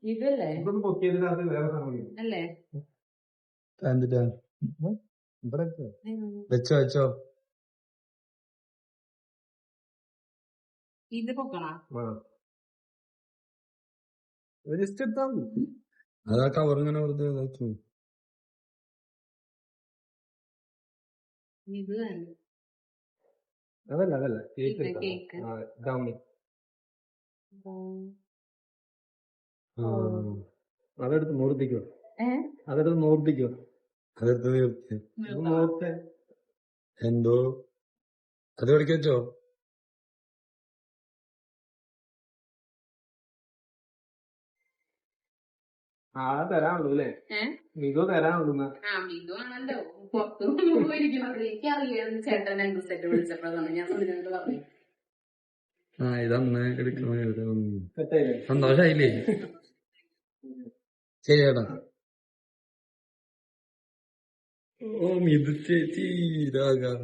ഇതല്ലേ അല്ലേ എന്നിട്ടാ വെച്ചോ വെച്ചോ ഇത് പൊക്കണ ജസ്റ്റ് എടുത്താ മതി. അതാ കവറിങ്ങനെ വെറുതെ ഇതാക്കി. ഇത് തന്നെ അതല്ല കേക്ക് ഡൗണി. അതെടുത്ത് മൂർത്തിക്കോ, അതെടുത്ത് മൂർത്തിക്കോ, അതെടുത്ത് നിർത്തി എന്തോ അത് പഠിക്കോ. തരാനുള്ളൂ അല്ലേ? മികോ തരാനുള്ളൂ. മികു ആണല്ലോ പുറത്ത് പോയിരിക്കുന്നത്. എനിക്കറിയാം ചേട്ടൻ 2 സെറ്റ് വിളിച്ചപ്പോഴാണ് ഞാൻ സുനിനോട് പറഞ്ഞു. ഇതന്ന് എടുക്കണ സന്തോഷായില്ലേ? ശരിയേട്ടാ. ഓ മിതു ചേച്ചി ഇതാകാം.